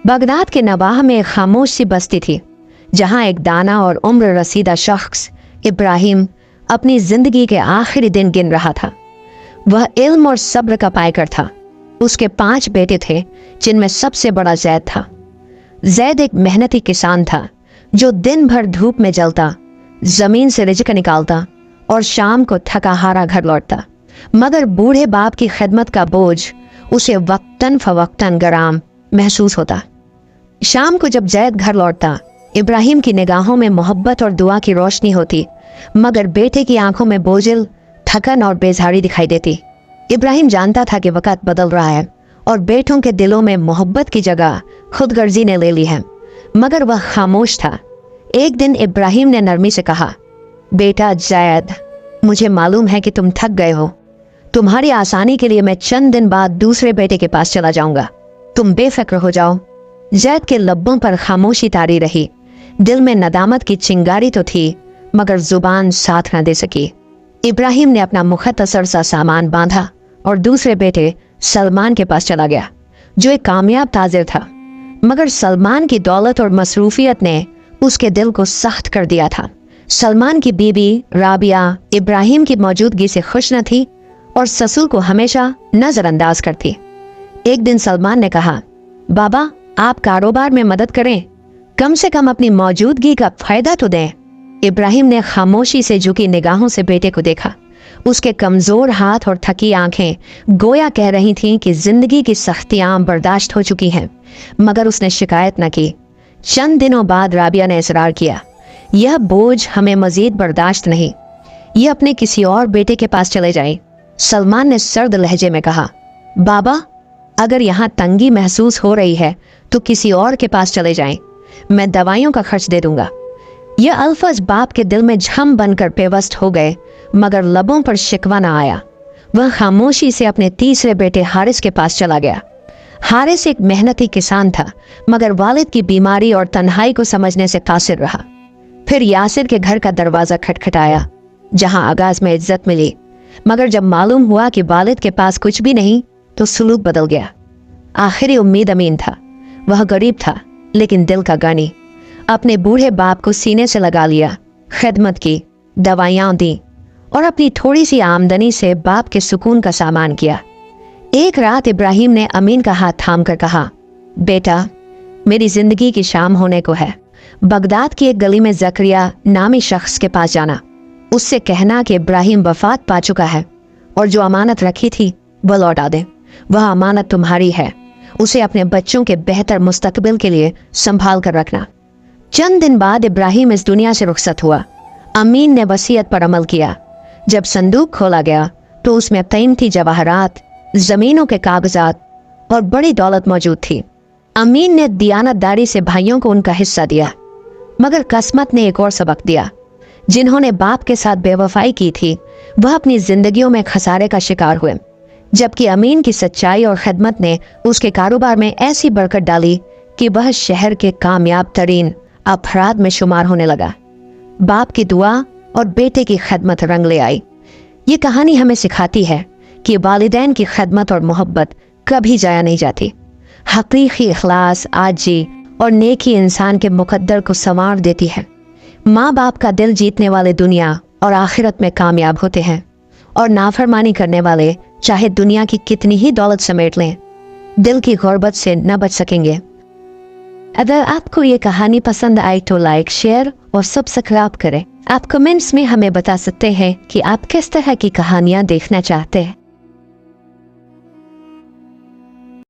Baghdad के नवाह में एक खामोश सी बस्ती थी जहां एक दाना और उम्र रसीदा शख्स इब्राहिम अपनी जिंदगी के आखिरी दिन गिन रहा था। वह इल्म और सब्र का पायकर था। उसके 5 बेटे थे जिनमें सबसे बड़ा जैद था। जैद एक मेहनती किसान था जो दिन भर धूप में जलता, जमीन से रिज़्क निकालता और शाम को थका हारा घर लौटता। मगर बूढ़े बाप की खिदमत का बोझ उसे वक्तन फवक्तन गराम महसूस होता। शाम को जब जैद घर लौटता, इब्राहिम की निगाहों में मोहब्बत और दुआ की रोशनी होती, मगर बेटे की आंखों में बोझिल, थकन और बेजारी दिखाई देती। इब्राहिम जानता था कि वक़्त बदल रहा है और बेटों के दिलों में मोहब्बत की जगह खुदगर्जी ने ले ली है, मगर वह खामोश था। एक दिन इब्राहिम ने नरमी से कहा, बेटा जैद, मुझे मालूम है कि तुम थक गए हो। तुम्हारी आसानी के लिए मैं चंद दिन बाद दूसरे बेटे के पास चला जाऊंगा। तुम बेफिक्र हो जाओ। जैद के लब्बों पर खामोशी तारी रही। दिल में नदामत की चिंगारी तो थी, मगर जुबान साथ न दे सकी। इब्राहिम ने अपना मुख्तसर सा सामान बांधा और दूसरे बेटे सलमान के पास चला गया, जो एक कामयाब ताजिर था। मगर सलमान की दौलत और मसरूफियत ने उसके दिल को सख्त कर दिया था। सलमान की बीबी राबिया इब्राहिम की मौजूदगी से खुश न थी और ससुर को हमेशा नजरअंदाज करती। एक दिन सलमान ने कहा, बाबा, आप कारोबार में मदद करें, कम से कम अपनी मौजूदगी का फायदा तो दें। इब्राहिम ने खामोशी से झुकी निगाहों से बेटे को देखा। उसके कमजोर हाथ और थकी आंखें गोया कह रही थीं कि जिंदगी की सख्तियां बर्दाश्त हो चुकी हैं, मगर उसने शिकायत न की। चंद दिनों बाद राबिया ने इसरार किया, यह बोझ हमें मजीद बर्दाश्त नहीं, ये अपने किसी और बेटे के पास चले जाए। सलमान ने सर्द लहजे में कहा, बाबा, अगर यहाँ तंगी महसूस हो रही है तो किसी और के पास चले जाएं, मैं दवाइयों का खर्च दे दूंगा। यह अल्फाज बाप के दिल में झम बनकर पेवस्त हो गए, मगर लबों पर शिकवा न आया। वह खामोशी से अपने तीसरे बेटे हारिस के पास चला गया। हारिस एक मेहनती किसान था, मगर वालिद की बीमारी और तन्हाई को समझने से कासिर रहा। फिर यासिर के घर का दरवाज़ा खटखटाया, जहां आगाज में इज्जत मिली, मगर जब मालूम हुआ कि वालिद के पास कुछ भी नहीं तो सुलूक बदल गया। आखिरी उम्मीद अमीन था। वह गरीब था लेकिन दिल का गानी। अपने बूढ़े बाप को सीने से लगा लिया, खिदमत की, दवाइयाँ दी और अपनी थोड़ी सी आमदनी से बाप के सुकून का सामान किया। एक रात इब्राहिम ने अमीन का हाथ थाम कर कहा, बेटा, मेरी जिंदगी की शाम होने को है। बगदाद की एक गली में जकरिया नामी शख्स के पास जाना, उससे कहना कि इब्राहिम वफात पा चुका है और जो अमानत रखी थी वह लौटा दे। वह अमानत तुम्हारी है, उसे अपने बच्चों के बेहतर मुस्तकबिल के लिए संभाल कर रखना। चंद दिन बाद इब्राहिम इस दुनिया से रुखसत हुआ। अमीन ने वसीयत पर अमल किया। जब संदूक खोला गया तो उसमें कीमती जवाहरात, जमीनों के कागजात और बड़ी दौलत मौजूद थी। अमीन ने दियानतदारी से भाइयों को उनका हिस्सा दिया, मगर किस्मत ने एक और सबक दिया। जिन्होंने बाप के साथ बेवफाई की थी वह अपनी जिंदगियों में खसारे का शिकार हुए, जबकि अमीन की सच्चाई और खिदमत ने उसके कारोबार में ऐसी बरकत डाली कि वह शहर के कामयाब तरीन अफराद में शुमार होने लगा। बाप की दुआ और बेटे की खिदमत रंग ले आई। ये कहानी हमें सिखाती है कि वालिदैन की खिदमत और मोहब्बत कभी जाया नहीं जाती। हकीकी इखलास, आजी और नेकी इंसान के मुकद्दर को संवार देती है। माँ बाप का दिल जीतने वाले दुनिया और आखिरत में कामयाब होते हैं, और नाफरमानी करने वाले चाहे दुनिया की कितनी ही दौलत समेट लें, दिल की गुर्बत से न बच सकेंगे। अगर आपको ये कहानी पसंद आई तो लाइक, शेयर और सब्सक्राइब करें। आप कमेंट्स में हमें बता सकते हैं कि आप किस तरह की कहानियाँ देखना चाहते हैं।